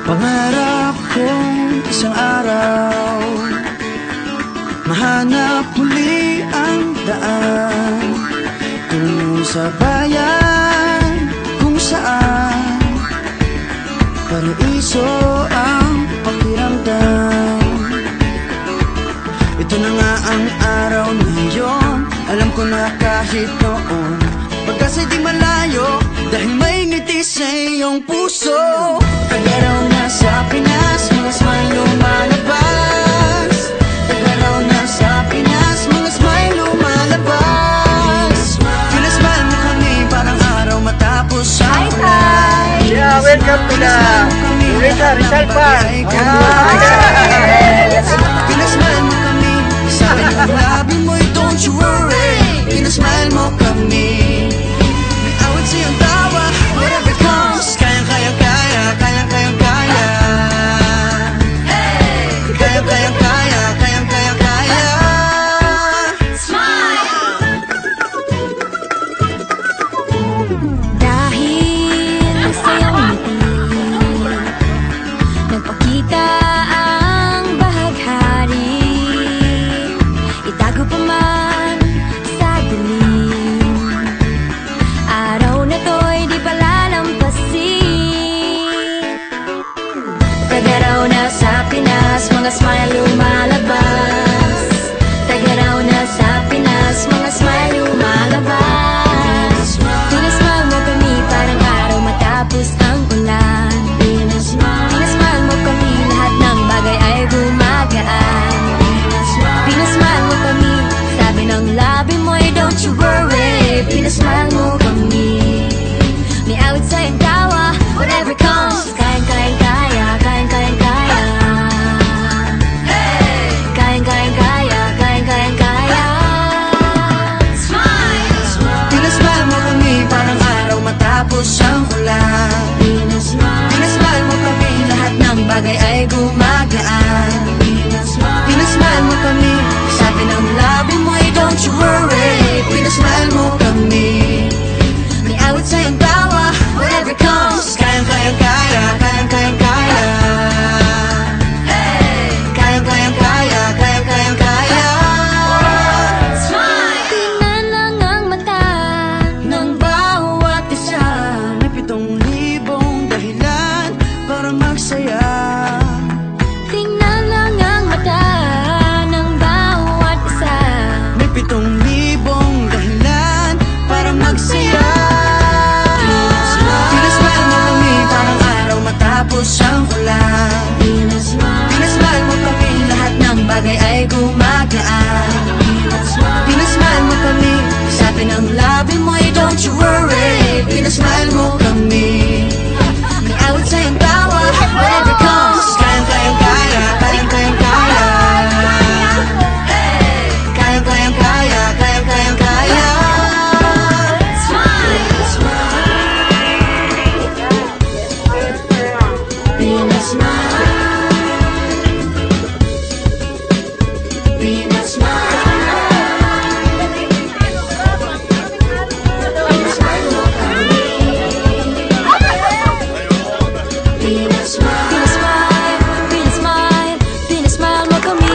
Pangarap kong isang araw mahanap muli ang daan tungo sa bayan kung saan paraiso ang pakiramdam. Ito na nga ang araw na yun. Alam ko na kahit noon pagkasa'y di malayo, dahil may ngiti sa iyong puso. Tagaraw na sa Pinas, mga smile lumalabas. Tagaraw na sa Pinas, mga smile lumalabas. Pinasmile mo kami parang araw matapos ang ulan. Yeah, welcome to the Rizal Park. Pinasmile mo kami, sabi ng labi mo'y don't you worry. Pinasmile mo kami. Siyang tawa, whatever comes. Kayang-kaya-kaya, kayang-kaya-kaya. Kayang-kaya-kaya, kayang-kaya-kaya. Smile! Dahil sa iyong ngiti, nagpakita ang bahaghari. Itago pa man sa dilim, araw na to'y di palalampasin. Tagaraw na sa Pinas, mga smile lumalabas. Tagaraw na sa Pinas, mga smile lumalabas. Pinasmile mo kami parang araw matapos ang ulan. Pinasmile mo kami, lahat ng bagay ay gumagaan. Pinasmile mo kami, sabi ng labi mo'y don't you worry. Pinasmile mo kami, may awit sa iyong tawa, whatever comes. Kayang-kayang-kaya, kayang-kayang-kaya. Kayang-kayang-kaya, kayang-kayang-kaya. Smile! Pinasmile mo kami parang araw matapos ang ulan. Pinasmile mo kami, lahat ng bagay ay gumagaan. Pinasmile mo kami, sabi ng labi mo'y don't you worry. Pinasmile mo kami, may awit sa iyong tawa, whatever comes. Kayang-kayang-kaya, kayang-kayang-kaya. Kayang-kayang-kaya, kayang-kayang-kaya. Smile! Tingnan lang ang mata ng bawat isa. May 7,000 dahilan para magsaya. Tingnan lang ang mata ng bawat isa. May 7,000 dahilan para magsaya. Pinasmile mo kami parang araw matapos ang ulan. Pinasmile mo kami, lahat ng bagay ay gumagaan. Pinasmile mo kami, sabi ng labi mo'y don't you worry. Pinasmile mo kami, may awit sa iyong tawa, whatever comes. Kayang-kayang-kaya, kayang-kayang-kaya. Kayang-kayang-kaya, kayang-kayang-kaya. Pinasmile mo kami. Pinasmile mo kami.